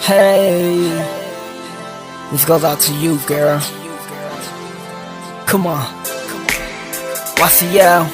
Hey, this goes out to you, girl. Come on, YCL.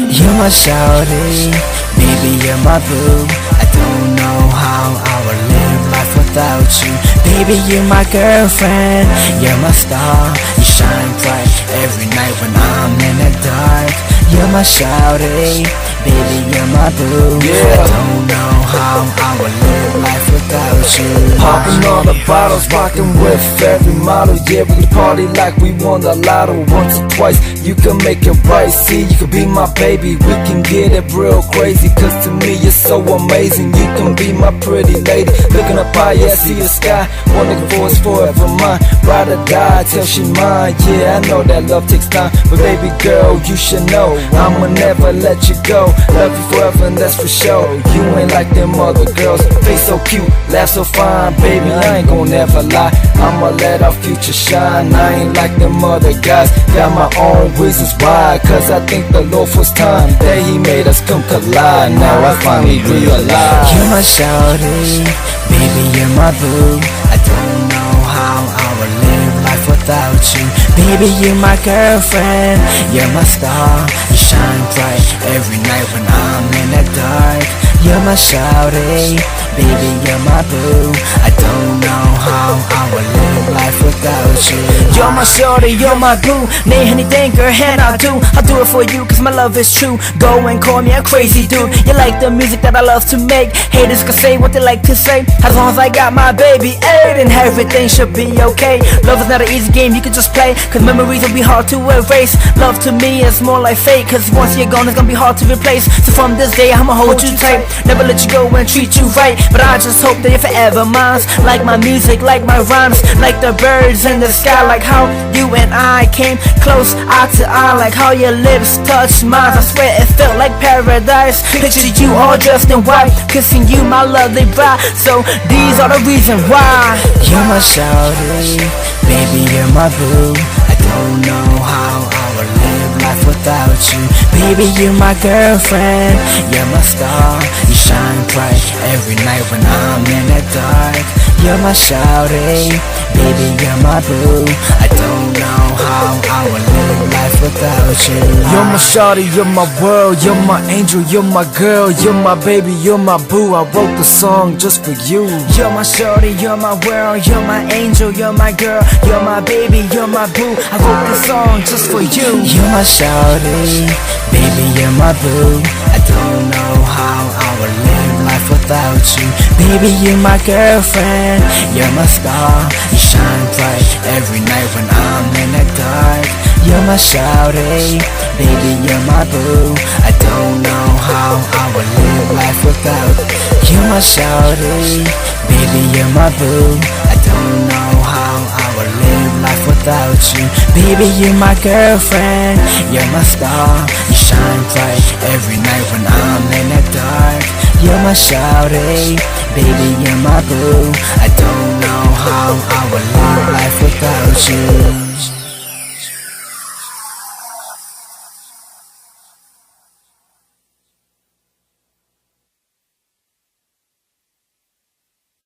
You're my shawty, baby, you're my boo. I don't know how I would live life without you. Baby, you're my girlfriend, you're my star. You shine bright every night when I'm in the dark. You're my shawty, baby, you're my boo. I don't know how I would live life without you. Popping all the bottles, rocking with every model. Yeah, we can party like we won the lotto once or twice. You can make it right, see, you can be my baby. We can get it real crazy, cause to me you're so amazing. You can be my pretty lady, looking up high, yeah, see the sky. One looking for is forever mine, ride or die till she mine. Yeah, I know that love takes time, but baby girl, you should know I'ma never let you go. Love you forever and that's for sure. You ain't like them other girls, face so cute, laugh so fine. Baby, I ain't gon' never lie, I'ma let our future shine. I ain't like them other guys, got my own reasons why. Cause I think the Lord was time that He made us come collide. Now I finally realize you're my shawty, baby, you're my boo. I don't know how I would live life without you. Baby, you're my girlfriend, you're my star. You shine bright every night when I'm in the dark. You're my shawty, baby, you're my boo. I don't know how I would live life without you. You're my shawty, you're my boo. Need anything, girl, and I'll do it for you, cause my love is true. Go and call me a crazy dude. You like the music that I love to make. Haters can say what they like to say, as long as I got my baby, then everything should be okay. Love is not an easy game you can just play, cause memories will be hard to erase. Love to me is more like fate, cause once you're gone it's gonna be hard to replace. So from this day I'ma hold you tight, never let you go and treat you right. But I just hope that you're forever mine, like my music, like my rhymes, like the birds in the sky, like how you and I came close eye to eye, like how your lips touched mine. I swear it felt like paradise. Picture you all dressed in white, kissing you, my lovely bride. So these are the reasons why you're my shawty, baby, you're my boo. I don't know how I would live life without you. Baby, you're my girlfriend, you're my star. You shine bright every night when I'm in the dark. You're my shawty, baby, you're my boo. I don't know how I would live life without you. you're my shawty, you're my world, you're my angel, you're my girl, you're my baby, you're my boo. I wrote the song just for you. You're my shawty, you're my world, you're my angel, you're my girl, you're my baby, you're my boo. I wrote this song just for you. You're my shawty, baby, you're my boo. I don't know how I would live life without you. Baby, you're my girlfriend, you're my star. You shine bright every night when I'm in the dark. You're my shawty, baby, you're my boo. I don't know how I would live life without you. You're my shawty, baby, you're my boo. I don't know how I would live life without you. Baby, you're my girlfriend, you're my star. You shine bright every night when I'm in the dark. You're my shawty, baby, you're my boo. I don't know how I would live life without you.